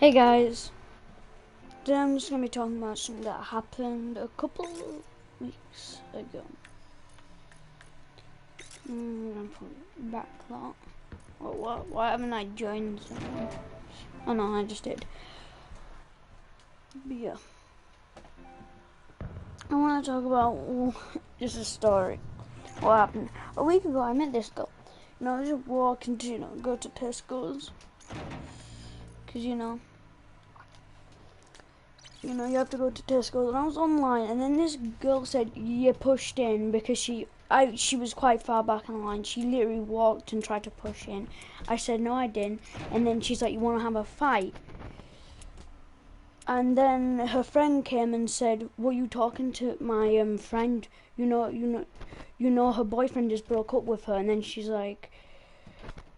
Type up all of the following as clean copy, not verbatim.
Hey guys, today I'm just gonna be talking about something that happened a couple weeks ago. I'm gonna put back that. Why haven't I joined someone? Oh no, I just did. But yeah, I want to talk about just a story. What happened a week ago? I met this girl. I was just walking to go to Tesco's, cause you have to go to Tesco, and I was online, and then this girl said you pushed in because she was quite far back in the line. She literally walked and tried to push in. I said no, I didn't, and then she's like, you want to have a fight? And then her friend came and said, were you talking to my friend? You know her boyfriend just broke up with her. And then she's like,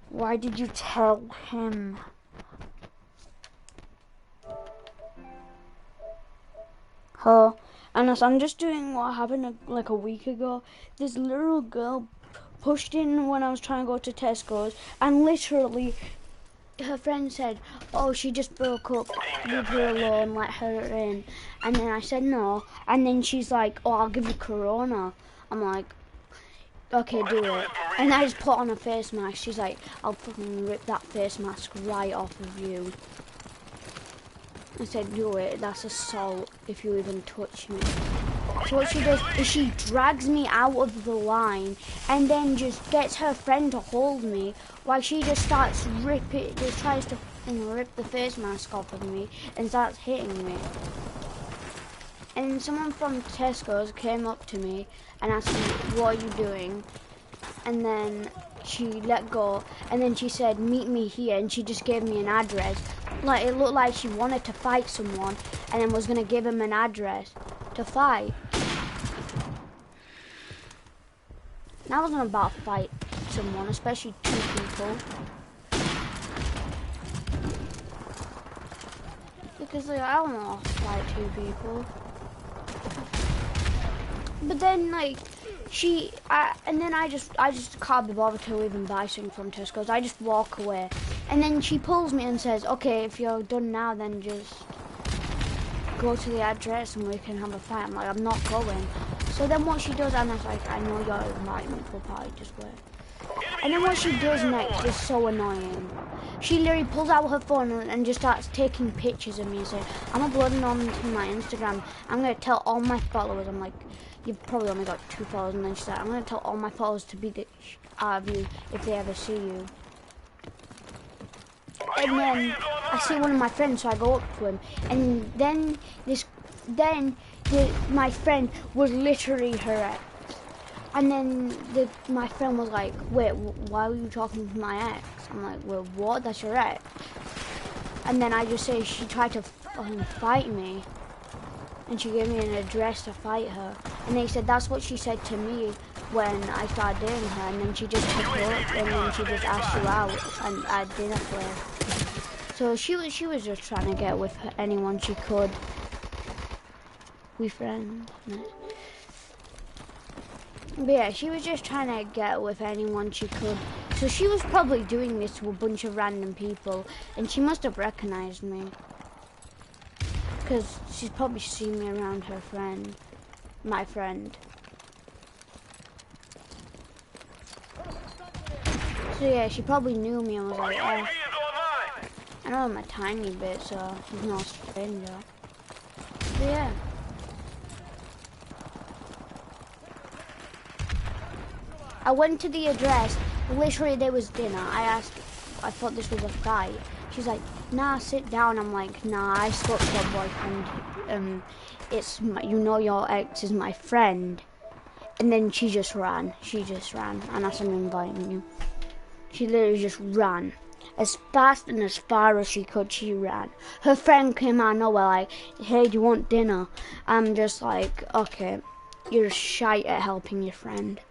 why did you tell him? Her. And as I'm just doing what happened like a week ago. This little girl pushed in when I was trying to go to Tesco's, and literally her friend said, oh, she just broke up, leave her alone, let her in. And then I said no, and then she's like, oh, I'll give you Corona. I'm like, okay, do it. And I just put on a face mask. She's like, I'll fucking rip that face mask right off of you. I said, do it, that's assault if you even touch me. So what she does is she drags me out of the line and then just gets her friend to hold me while she just tries to rip the face mask off of me and starts hitting me. And someone from Tesco's came up to me and asked me, what are you doing? And then she let go, and then she said, meet me here, and she just gave me an address. Like, it looked like she wanted to fight someone and then was gonna give him an address to fight. And I wasn't about to fight someone, especially two people. Because like, I don't know how to fight two people. But then like and then I just can't be bothered to even buy something from Tesco's. I just walk away. And then she pulls me and says, okay, if you're done now, then just go to the address and we can have a fight. I'm like, I'm not going. So then what she does, and I was like, I know you're inviting me to a party, just wait. And then what she does next is so annoying. She literally pulls out her phone and just starts taking pictures of me and saying, I'm uploading on to my Instagram. I'm going to tell all my followers. I'm like, you've probably only got 2 followers. And then she said, I'm going to tell all my followers to beat the out of you if they ever see you. And then I see one of my friends, so I go up to him. And then my friend was literally her ex. And then my friend was like, wait, why were you talking to my ex? I'm like, well, what? That's your ex? And then I just say she tried to fight me. And she gave me an address to fight her. And they said that's what she said to me when I started dating her. And then she just took up and then she just asked you out and at dinner place. So she was just trying to get with anyone she could. We friends. No. But yeah, she was just trying to get with anyone she could. So she was probably doing this to a bunch of random people. And she must have recognized me. Because she's probably seen me around her friend. My friend. So yeah, she probably knew me and was like, oh. I know him a tiny bit, so he's no stranger. But yeah. I went to the address, literally there was dinner. I thought this was a fight. She's like, nah, sit down. I'm like, nah, I spoke to your boyfriend. Your ex is my friend. And then she just ran. And that's I'm inviting you. She literally just ran. As fast and as far as she could, she ran. Her friend came out of nowhere like, hey, do you want dinner? I'm just like, okay, you're shite at helping your friend.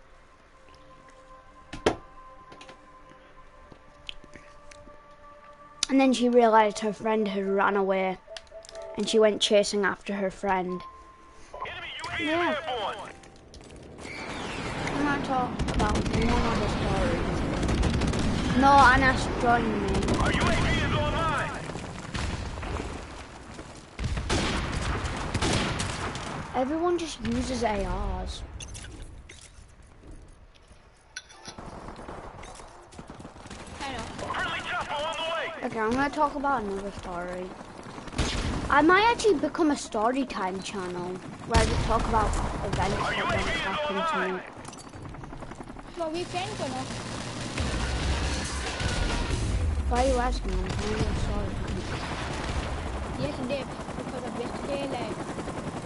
And then she realized her friend had run away, and she went chasing after her friend. Yeah. I'm gonna talk about one other story. No, Anas joined me. Everyone just uses ARs. I know. Okay, I'm gonna talk about another story. I might actually become a story time channel where I just talk about events that happened to me. But we friends or not? Why are you asking? I'm telling you a story time. Yes, I did. Because of yesterday, like,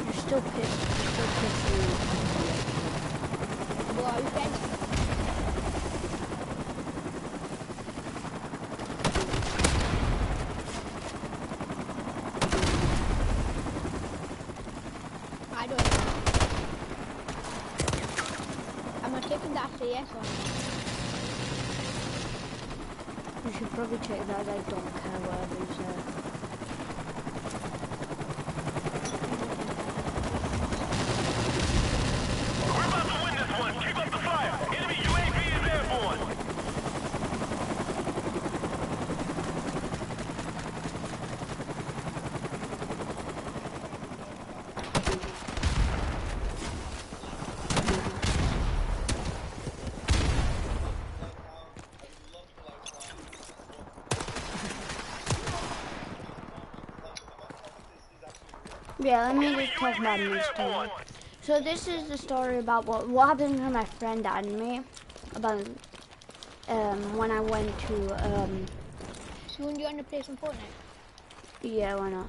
You're still pissed. You're still pissing me. well, are we friends? I don't know. I'm not taking that to yes or no. You should probably check that. I don't care whatever you say. We're about to win this one. Keep up the fire. Enemy UAV is airborne. Yeah, let me just talk about my story. So this is the story about what happened to my friend and me about when I went to Soon do you want to play some Fortnite? yeah, why not?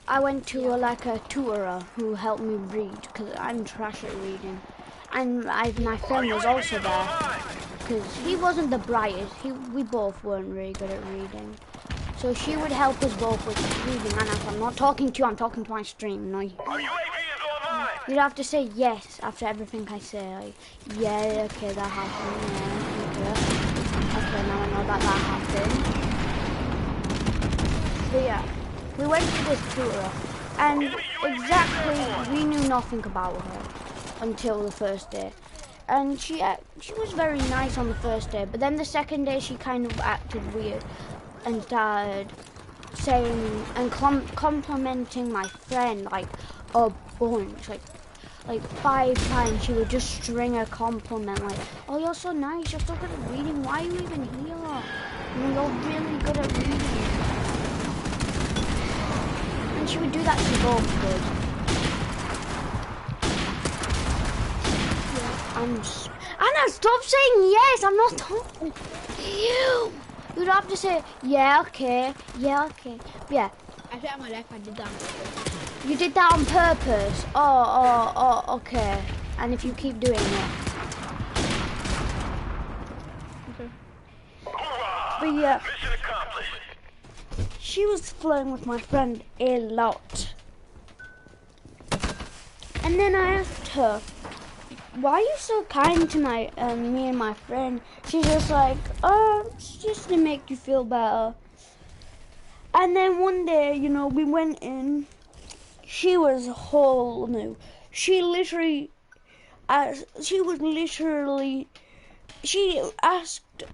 I went to like a tutor who helped me read because I'm trash at reading, and my friend was also there because he wasn't the brightest. We both weren't really good at reading, so she would help us both with reading. And I'm not talking to you. I'm talking to my stream. No, Our UAV is online. you'd have to say yes after everything I say. Like, yeah, okay, that happened. Yeah, okay, now I know that happened. But yeah, we went to this tour, and exactly we knew nothing about her until the first day. And she was very nice on the first day, but then the second day she kind of acted weird and started saying and complimenting my friend like a bunch, like 5 times. She would just string a compliment like, "Oh, you're so nice. You're so good at reading. Why are you even here? You're really good at reading." And she would do that to both of us. Anna, stop saying yes. I'm not talking to you. You'd have to say, yeah, okay, yeah, okay. Yeah. I swear on my life I did that. You did that on purpose. Oh, okay. And if you keep doing it. Okay. But yeah, Mission accomplished. she was flirting with my friend a lot. And then I asked her, why are you so kind to me and my friend? She's just like, it's just to make you feel better. And then one day, we went in. She was whole new. She asked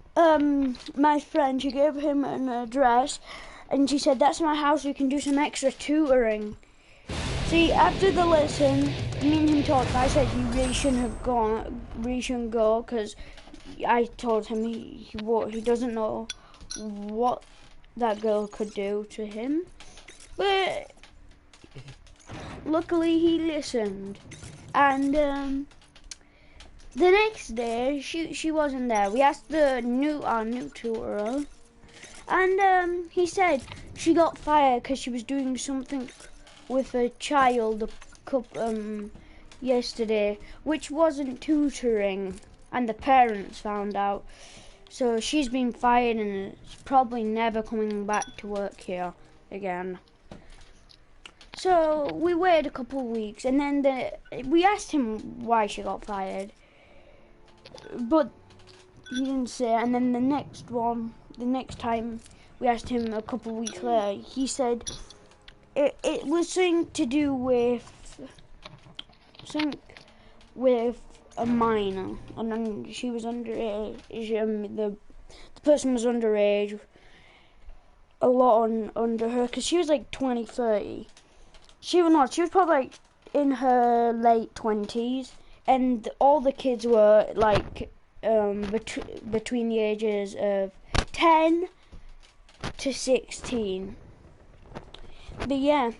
my friend. She gave him an address, and she said, "That's my house. We can do some extra tutoring." See, after the lesson, me and him talked. I said you really shouldn't go, because I told him he doesn't know what that girl could do to him. But luckily he listened. And the next day she wasn't there. We asked our new tutor, and he said she got fired because she was doing something with a child yesterday, which wasn't tutoring, and the parents found out. So she's been fired and is probably never coming back to work here again. So we waited a couple of weeks, and then we asked him why she got fired, but he didn't say. And then the next time we asked him a couple of weeks later, he said it was something to do with a minor, and then she was underage. The person was underage, a lot under her, because she was like 20, 30. She was not. She was probably like in her late 20s, and all the kids were like between the ages of 10 to 16. But yeah,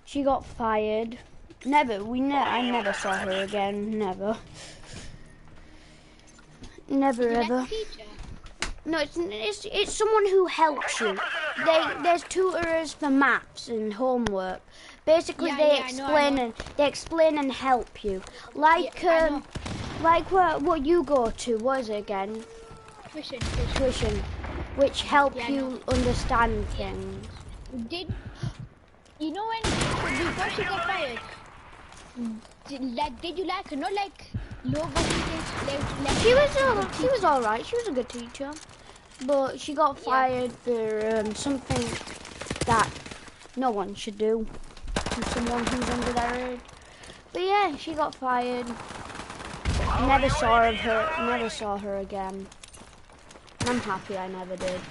she got fired. I never saw her again. Never ever. Teacher. No, it's someone who helps you. There's tutors for maths and homework. Basically, they explain and help you. Like what you go to. What is it again? Tuition, which help you understand things. Did you know when before she got fired? Did you like her? Not like logo teachers. She was all right. She was a good teacher, but she got fired for something that no one should do to someone who's under their age. But yeah, she got fired. Never saw her again. I'm happy I never did.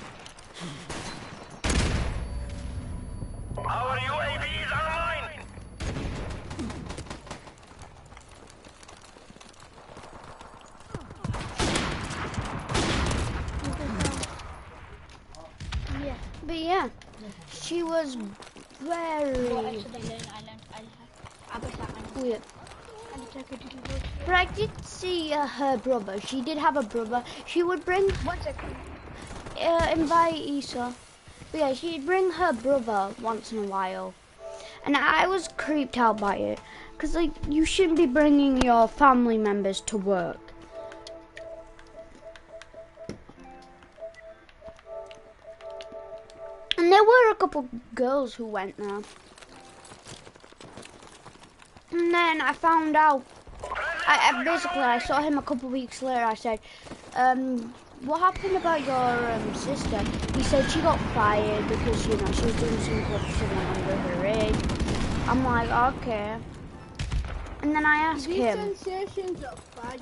Our UAV is online. Yeah. But yeah, she was very weird. But I did see her brother. She did have a brother. She would bring. 1 second. Invite Issa. But yeah, she'd bring her brother once in a while. And I was creeped out by it. Because, like, you shouldn't be bringing your family members to work. And there were a couple girls who went there. And then I found out, I saw him a couple weeks later. I said, what happened about your sister? He said she got fired because, you know, she was doing something with someone under her age. I'm like, okay. And then I asked him. Sensations of fire.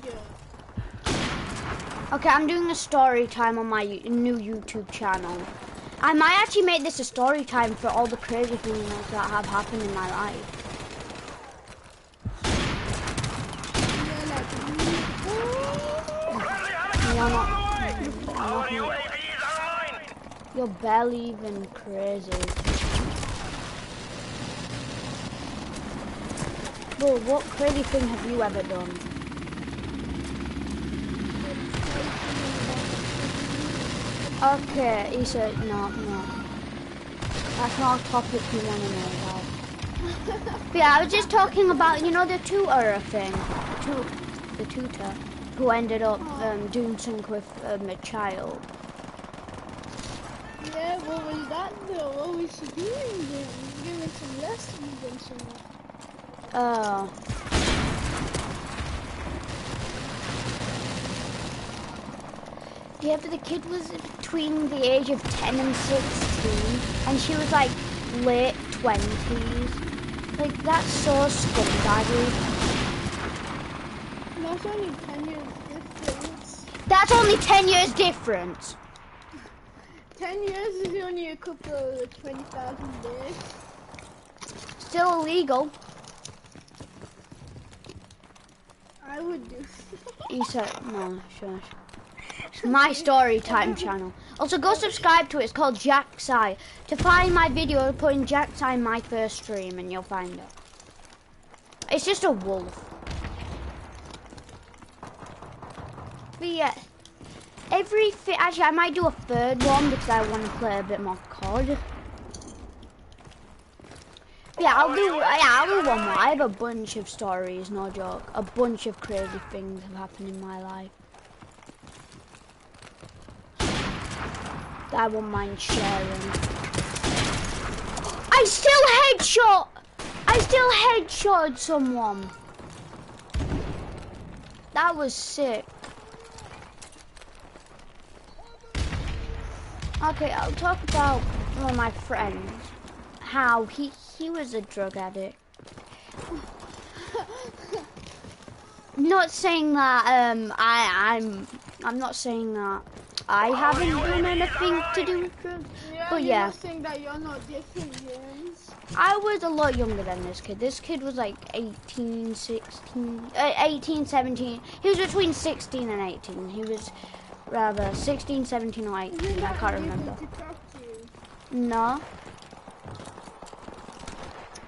Okay, I'm doing a story time on my new YouTube channel. I might actually make this a story time for all the crazy things that have happened in my life. You're barely even crazy. Bro, what crazy thing have you ever done? Okay, he said, no. That's not a topic you want to know about. But yeah, I was just talking about, you know, the tutor thing. The tutor who ended up doing something with a child. Yeah, what was that though? What was she doing then? Giving some lessons and something. Yeah, but the kid was between the age of 10 and 16, and she was like late 20s. Like, that's so scumbaggy. That's only 10 years difference. That's only 10 years difference. 10 years is only a couple of 20,000 days. Still illegal. I would do. He said, no, shush. It's my story time channel. Also, go subscribe to it. It's called Jack's Eye. To find my video, put in Jack's Eye my first stream and you'll find it. It's just a wolf. But yeah, actually I might do a third one because I want to play a bit more COD. Yeah, I'll do one more. I have a bunch of stories, no joke. A bunch of crazy things have happened in my life that I won't mind sharing. I still headshot someone. That was sick. Okay, I'll talk about one of my friends. How he was a drug addict. Not saying that I'm not saying that I haven't done anything to do with drugs. Yeah, But you yeah. must think that you're not different, James. I was a lot younger than this kid. This kid was like 18, 16, 18, 17. He was between 16 and 18. He was rather 16, 17 or 18. I can't remember. To talk to you. No.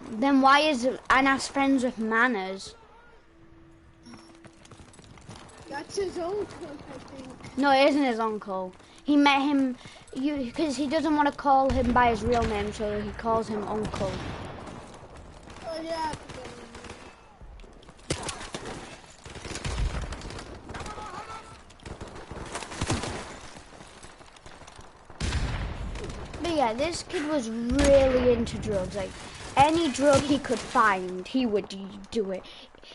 Then why is Anas friends with Manners? That's his own talk, I think. No, it isn't his uncle. He met him because he doesn't want to call him by his real name, so he calls him uncle. Oh yeah. But yeah, this kid was really into drugs. Like, any drug he could find, he would do it.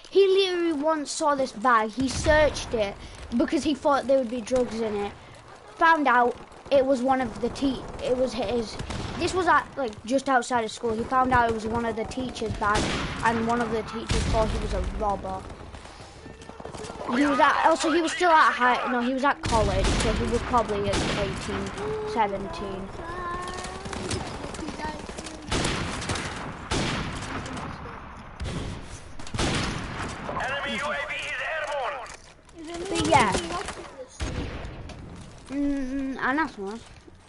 He literally once saw this bag. He searched it because he thought there would be drugs in it. Found out it was one of the it was his. This was at like just outside of school. He found out it was one of the teachers' bags, and one of the teachers thought he was a robber. He was he was still at he was at college, so he was probably 18, 17. Enemy UAV is airborne. But yeah. And that's one.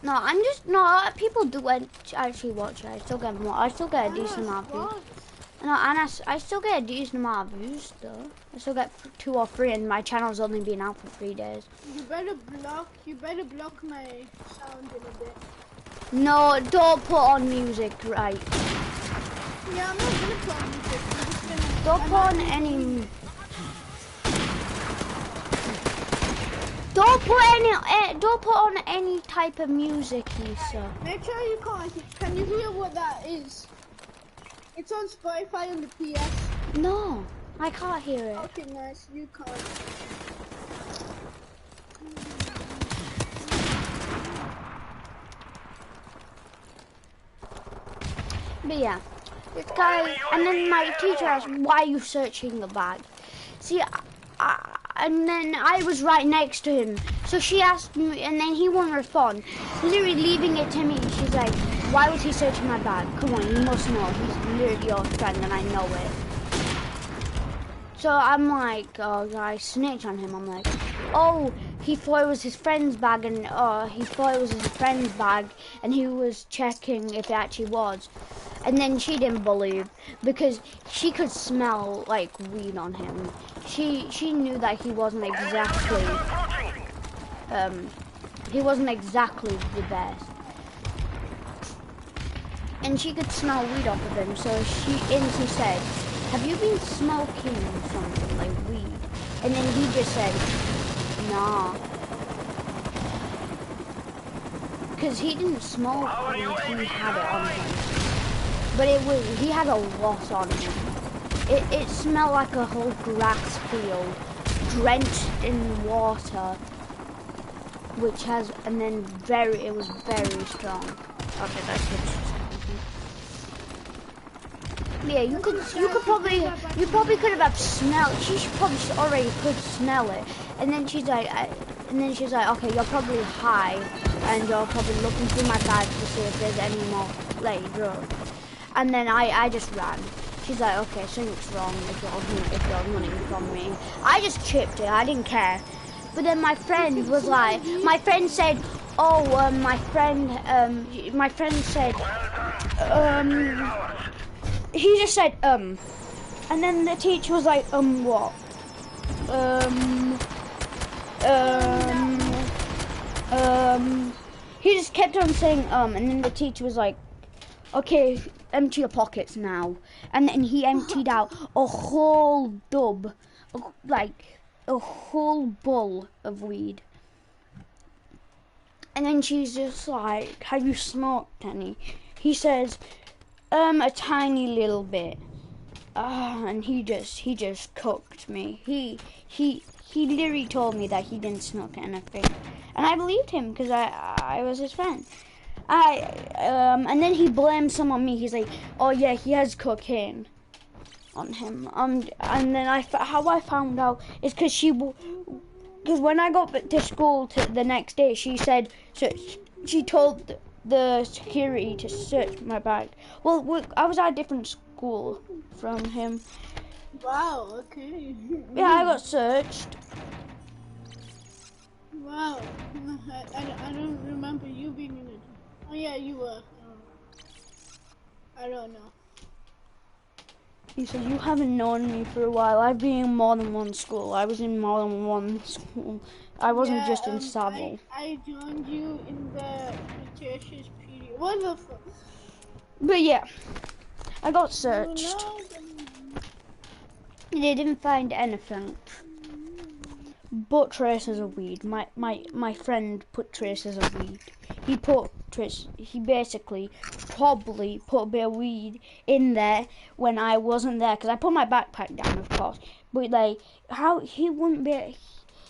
No, I'm just people do actually watch it. I still get more. I still get a decent amount of views. No, and I still get a decent amount of views though. I still get 2 or 3, and my channel's only been out for 3 days. You better block my sound in a bit. No, don't put on music, right? Yeah, I'm not gonna put on music. I'm just gonna. Don't put on any. Don't put on any type of music, Issa. Make sure you can't. Can you hear what that is? It's on Spotify on the PS. No, I can't hear it. Okay, nice. You can't. But yeah, this guy, and then my teacher asked, why are you searching the bag? See, and then I was right next to him. So she asked me, and then he won't respond. Literally leaving it to me. She's like, why was he searching my bag? Come on, you must know. He's literally your friend, and I know it. So I'm like, oh, I snitch on him. I'm like, oh, he thought it was his friend's bag, and he thought it was his friend's bag, and he was checking if it actually was. And then she didn't believe, because she could smell like weed on him. She knew that he wasn't exactly the best. And she could smell weed off of him, so she instantly said, have you been smoking something like weed? And then he just said, nah. Because he didn't smoke weed, he had it on him. But he had a lot on him. It smelled like a whole grass field, drenched in water, and then it was very strong. Okay, that's good. Yeah, you probably could have smelled. She probably already could smell it. And then she's like, okay, you're probably high, and you're probably looking through my bag to see if there's any more like drugs. And then I just ran. She's like, okay, something's wrong if you're running from me. I just chipped it. I didn't care. But then my friend said, oh, my friend said, he just said, and then the teacher was like, what? He just kept on saying, and then the teacher was like, okay, empty your pockets now. And then he emptied out a whole like a whole bowl of weed. And then she's just like, have you smoked any? He says, a tiny little bit. And he just cooked me. He literally told me that he didn't smoke anything. And I believed him because I was his friend. And then he blamed some on me. He's like, oh yeah, he has cocaine on him. And then how I found out is because because when I got back to school the next day, she said, so she told the security to search my bag. Well, I was at a different school from him. Wow, okay. Yeah, I got searched. Wow. I don't remember you being in it. Oh yeah, you were. I don't know. He said, you haven't known me for a while. I've been in more than one school. I was in more than one school. I wasn't just in Savile. I joined you in the Cretaceous period. What the fuck? But yeah, I got searched. No. They didn't find anything but traces of weed. My friend put traces of weed. He basically probably put a bit of weed in there when I wasn't there, because I put my backpack down, of course. But like, how he wouldn't be?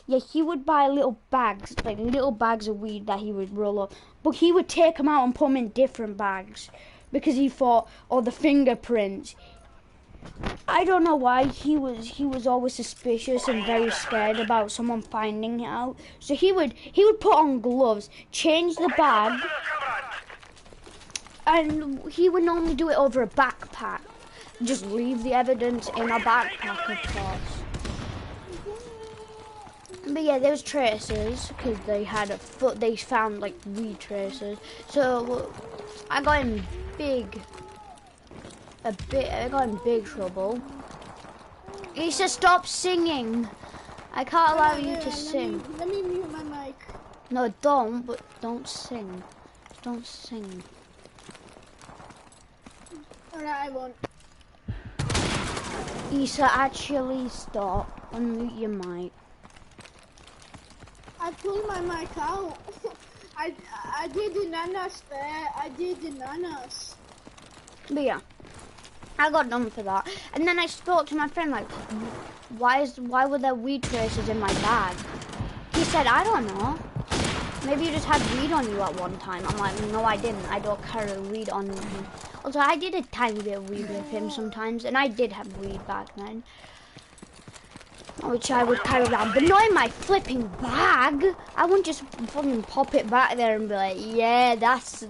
Yeah, he would buy little bags, like little bags of weed that he would roll up. But he would take them out and put them in different bags because he thought, oh, the fingerprints. I don't know why he was always suspicious and very scared about someone finding it out. So he would put on gloves, change the bag, and he would normally do it over a backpack. Just leave the evidence in a backpack, of course. But yeah, there was traces because they had they found like weed traces. So I got in I got in big trouble. He said stop singing. I can't allow you to sing. Let me mute my mic. No, don't, but don't sing. Don't sing. Alright, I won't. Issa, actually stop. Unmute your mic. I pulled my mic out. I did the nanas there. I did the nanas. But yeah, I got done for that. And then I spoke to my friend like, why were there weed traces in my bag? He said, I don't know. Maybe you just had weed on you at one time. I'm like, no, I didn't. I don't carry weed on me. Also, I did a tiny bit of weed with him sometimes, and I did have weed back then, which I would carry around, but not in my flipping bag. I wouldn't just fucking pop it back there and be like, yeah, that's.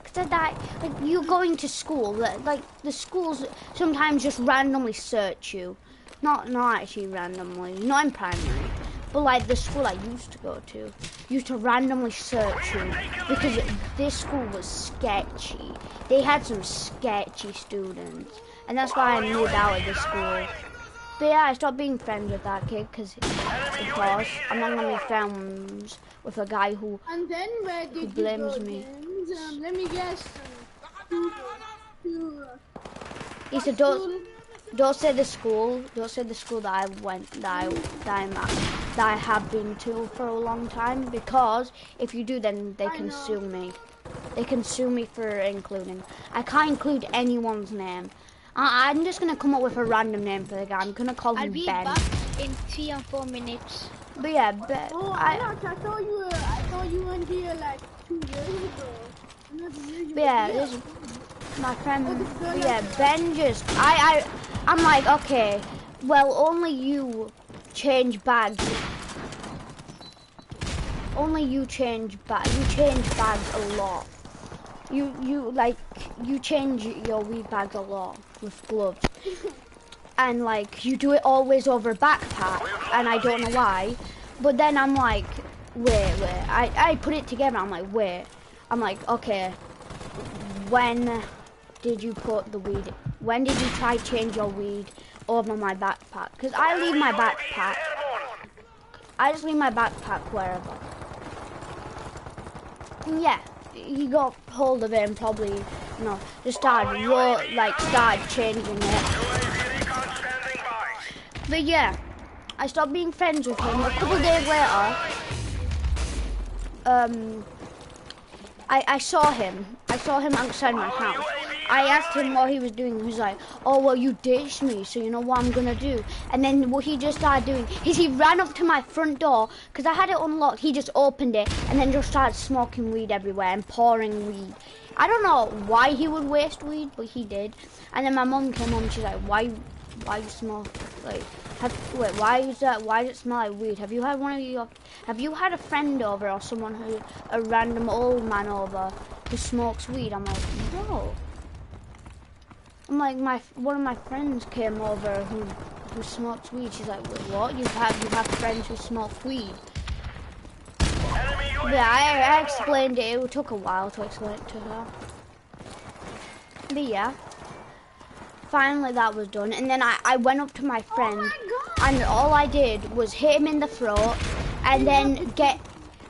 Cause that, like, you going to school, like the schools sometimes just randomly search you, not actually randomly, not in primary, but like the school I used to go to used to randomly search you because this school was sketchy. They had some sketchy students, and that's why I moved out of the school. But yeah, I stopped being friends with that kid because, of course, I'm not gonna be friends with a guy who and then where did you blames go, me. James? Let me guess. He said, don't say the school. Don't say the school that I went, that I'm at, that I have been to for a long time. Because if you do, then they can sue me. They can sue me for including. I can't include anyone's name. I'm just gonna come up with a random name for the guy. I'm gonna call him Ben. I'll be back in 3 or 4 minutes. But yeah, Ben. Oh, I thought you were here like 2 years ago. But yeah, this my friend. But yeah, Ben just. I'm like, okay, well, only you change bags. Only you change bags. You change bags a lot. You change your weed bags a lot with gloves. And like, you do it always over a backpack, and I don't know why. But then I'm like, wait. I put it together, I'm like, wait. I'm like, okay, when did you put the weed, when did you try to change your weed over my backpack? Because I leave my backpack, I just leave my backpack wherever. And yeah, he got hold of it and probably, you know, just started changing it. But yeah, I stopped being friends with him. A couple days later, I saw him. I saw him outside my house. I asked him what he was doing. He was like, oh, well, you ditched me, so you know what I'm gonna do. And then what he just started doing is he ran up to my front door, because I had it unlocked. He just opened it and then just started smoking weed everywhere and pouring weed. I don't know why he would waste weed, but he did. And then my mom came home and she's like, why you smoke? Like, Wait, why is that? Why does it smell like weed? Have you had Have you had a friend over or someone a random old man over who smokes weed? I'm like, no. I'm like, one of my friends came over who smokes weed. She's like, wait, what? You have friends who smoke weed? Yeah, I explained it. It took a while to explain it to her. But yeah. Finally that was done, and then I went up to my friend, and all I did was hit him in the throat, and then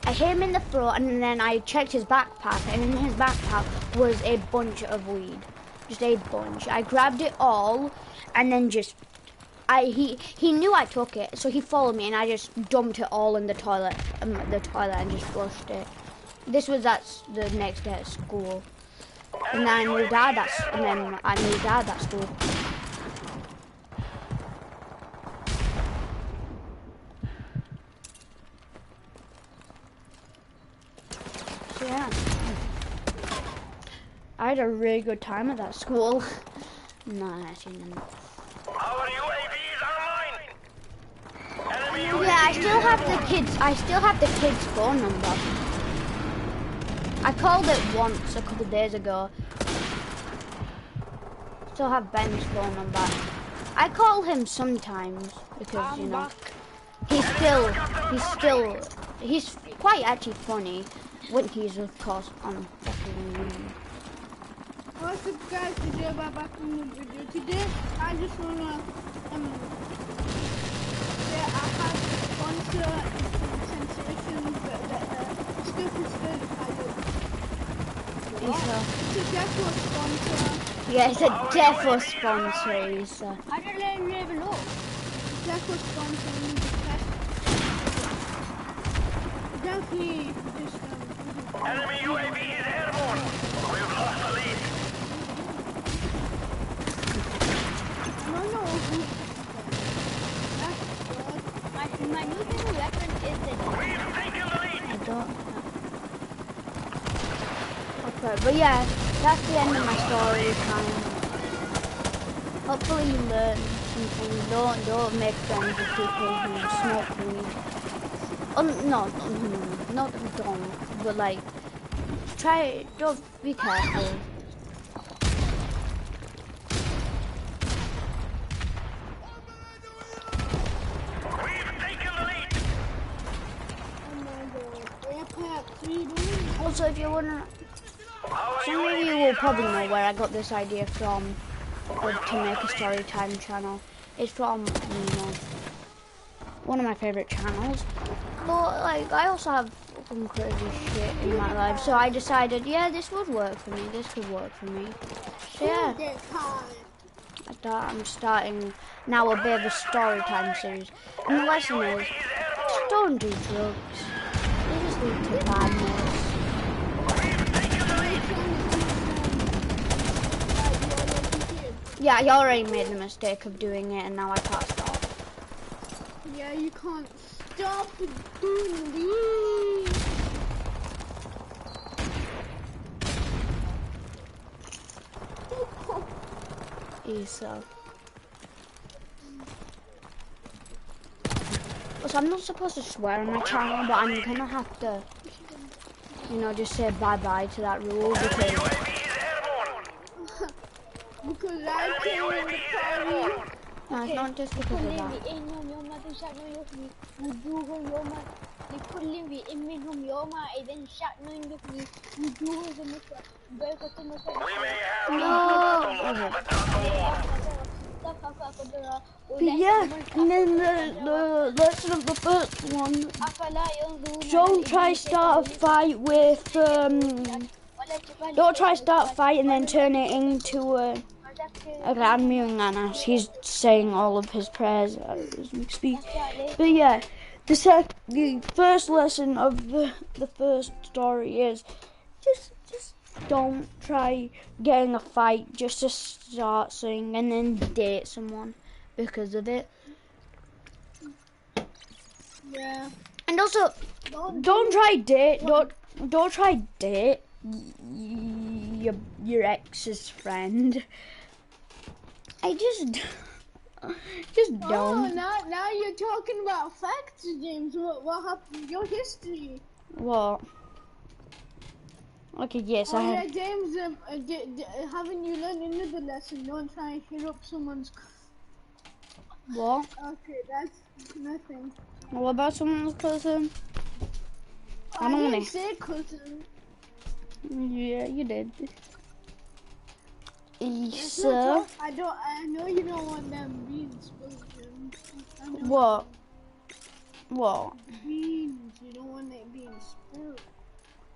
I hit him in the throat, and then I checked his backpack, and in his backpack was a bunch of weed, just a bunch. I grabbed it all, and then he knew I took it, so he followed me, and I just dumped it all in the toilet, and just flushed it. This was at the next day at school. And then I moved out at school. So yeah. I had a really good time at that school. No, actually not. Our UAV is online. Enemy UAV Yeah, I still have the kid's phone number. I called it once a couple days ago. Still have Ben's phone number. I call him sometimes because you know he's quite actually funny when he's of course on fucking. What's up guys, today we're back in the video. Today I just wanna say I had sponsor sensations stupid He's it's a Defo sponsor. yeah, it's a Defo sponsor. I don't even know. Defo sponsor definitely just Enemy UAV is airborne. We've lost the lead. I don't know who My new favorite weapon is the We've taken the lead. I don't. Okay, but yeah, that's the end of my story time. Hopefully you learn something. Don't make friends with people who smoke weed. Oh no, not don't, but like don't be careful. We've taken the lead. Also, if you're wondering, Our some of you will probably know where I got this idea from to make a story time channel. It's from one of my favorite channels. But like, I also have some crazy shit in my life, so I decided, yeah, this would work for me. This could work for me. So yeah, I'm starting now a bit of a story time series, and the lesson is, just don't do drugs. They just lead to badness. Yeah, I already made the mistake of doing it, and now I can't stop. Yeah, you can't stop doing these. So. Also, I'm not supposed to swear on my channel, but I'm gonna have to, you know, just say bye-bye to that rule because. Because I came in the party. No, it's not just because of that. But yeah, and then the lesson of the first one, don't try start a fight with, don't try start a fight and then turn it into a I'm muting that now. He's saying all of his prayers as we speak. But yeah, the first lesson of the first story is just don't try getting a fight just to start something and then date someone because of it. Yeah. And also, don't try date your ex's friend. Just Oh, don't. now you're talking about facts, James. What happened? Your history. What? Okay, yes, Oh I yeah, have. James. Haven't you learned another lesson? Don't try and hear up someone's. What? Okay, that's nothing. What about someone's cousin? I don't didn't wanna. say cousin. Yeah, you did. That's So, not talk. I don't. I know you don't want them beans spilled. I know what? What? beans. You don't want it being spilled.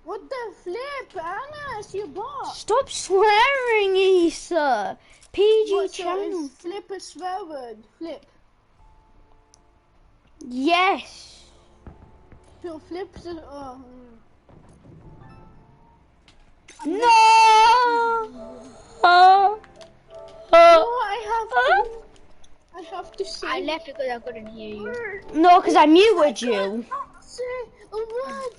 What the flip, Anna? It's your bot. Stop swearing, Issa. PG What? So channel. is flip a swear word? Flip. Yes. So flips a. Oh. No. Oh. Oh, I have to say. I left because I couldn't hear you. No, because I muted you. Say a word.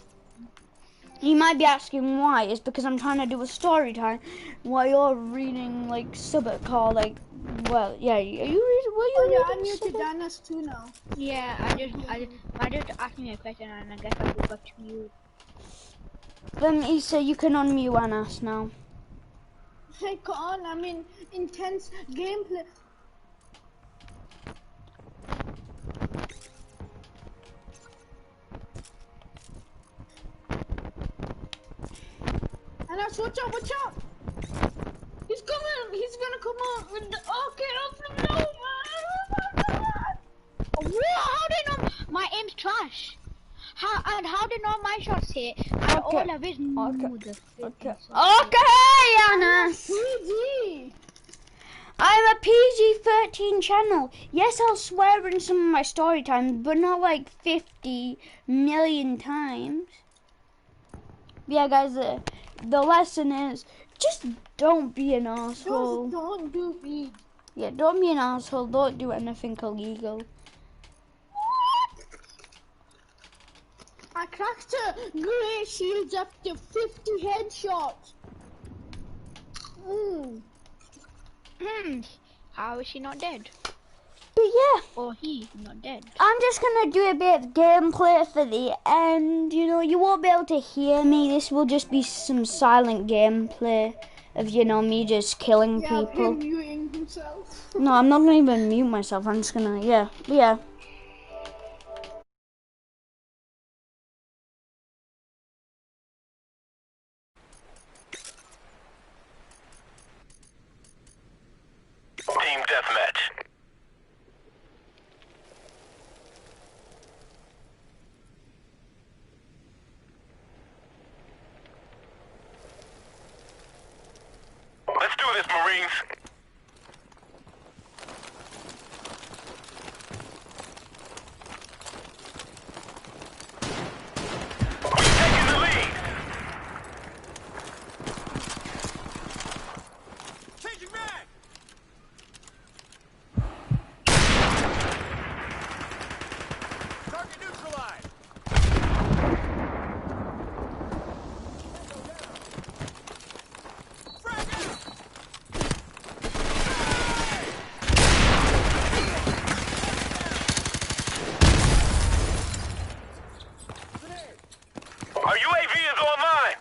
You might be asking why. It's because I'm trying to do a story time while you're reading like Subbut call like. Well, yeah. Are you reading? Were you Oh yeah, I reading muted Subbut? Anna's too now. Yeah, I just asked me a question and I guess I forgot to mute. Then Issa, you can unmute Anas now. Hey, come on, I mean intense gameplay. Anna, watch out, watch out! He's coming, he's gonna come out with the. Okay, open the door. What? How did not my aim's trash? How did not my shots hit? And all of his Okay. Okay, Anas. PG. I'm a PG-13 channel. Yes, I'll swear in some of my story times, but not like 50 million times. Yeah, guys, the lesson is just don't be an asshole. Just don't do me. Yeah, don't be an asshole. Don't do anything illegal. I cracked a grey shields after 50 headshots. How is she not dead? But yeah, Or he not dead? I'm just gonna do a bit of gameplay for the end. You know, you won't be able to hear me. This will just be some silent gameplay of, you know, me just killing Yeah, people. him muting himself. No, I'm not gonna even mute myself. I'm just gonna, yeah. Team deathmatch. Let's do this, Marines. We're taking the lead. Changing mag. Target neutralized. Frag out. Our UAV is online.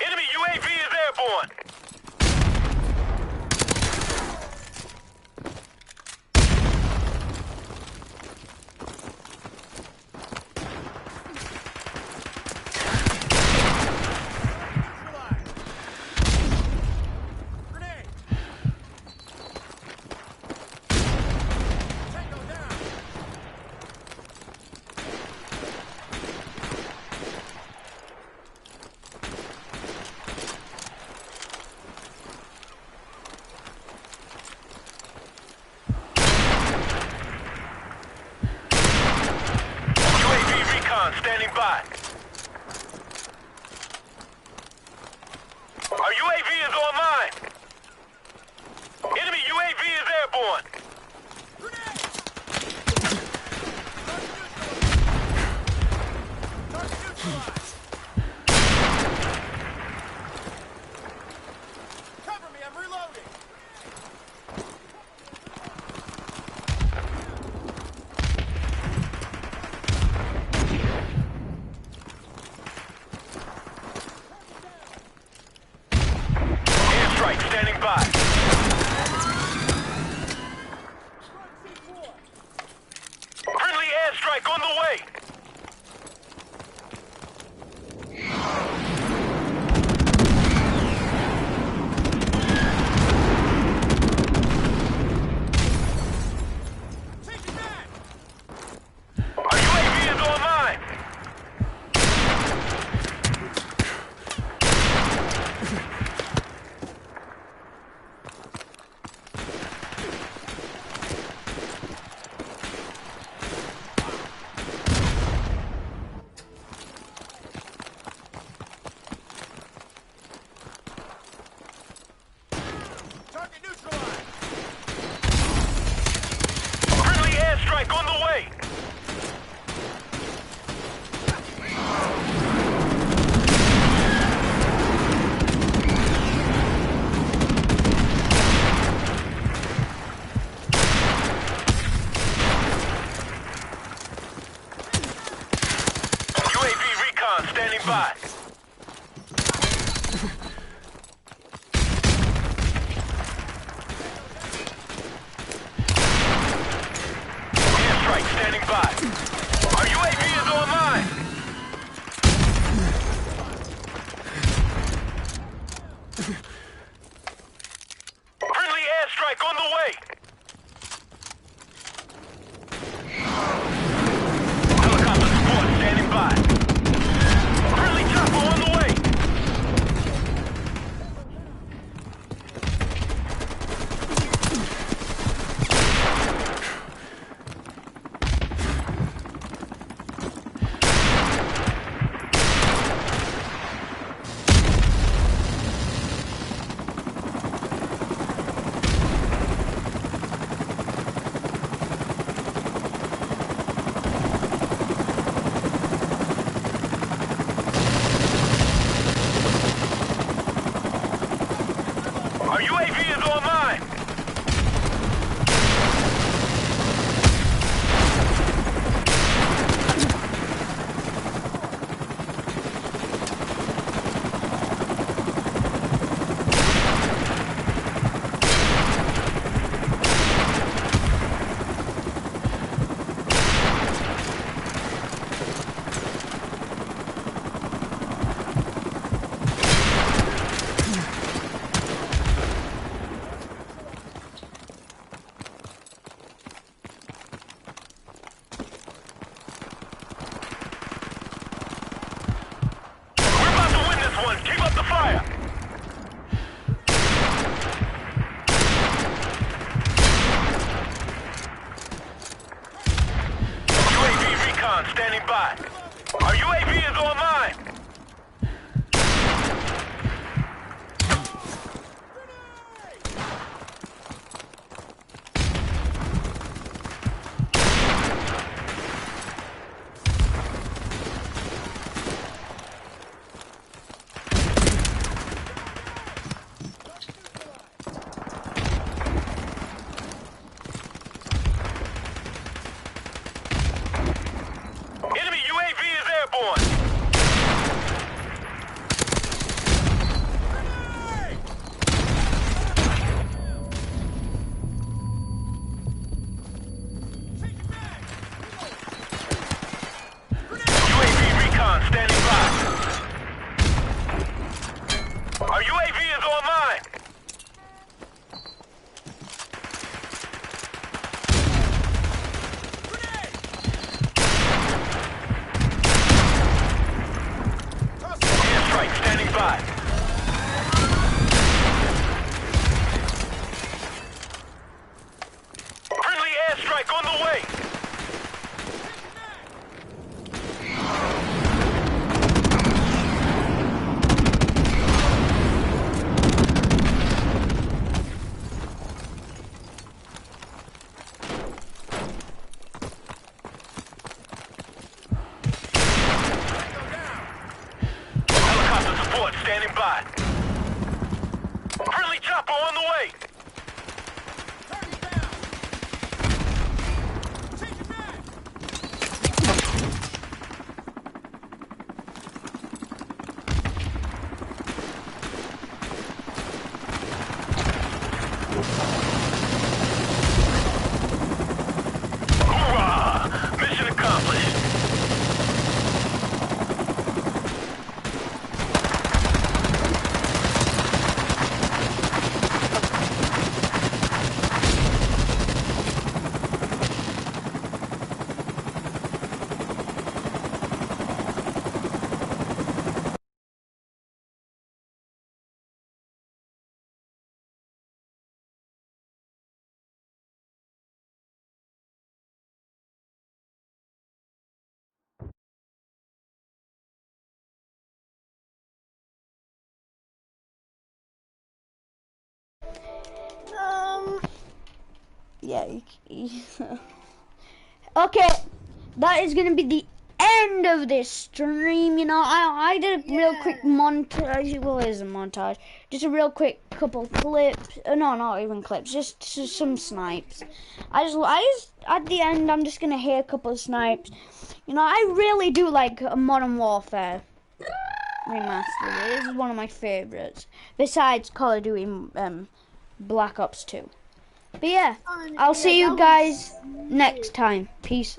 Enemy UAV is airborne. Grenade. Tango down. UAV recon standing by. Our UAV is online. Enemy UAV is airborne. Friendly airstrike on the way. Helicopter support standing by. Friendly chopper on the way. Our UAV is online. We're about to win this one. Keep up the fire. UAV recon standing by. Our UAV is online. Enemy UAV is airborne. UAV recon standing by. Our UAV is online. Airstrike standing by. Friendly airstrike on the way. Helicopter support standing by. Friendly chopper on the way. Hoorah! Mission accomplished. Yeah. Okay, that is gonna be the end of this stream. You know, I did a real quick montage. Well, it is a montage. Just a real quick couple clips. No, not even clips. Just some snipes. I just at the end, I'm just gonna hear a couple of snipes. You know, I really do like Modern Warfare Remastered. It is one of my favorites. Besides Call of Duty, Black Ops 2. But yeah, I'll see you guys next time. Peace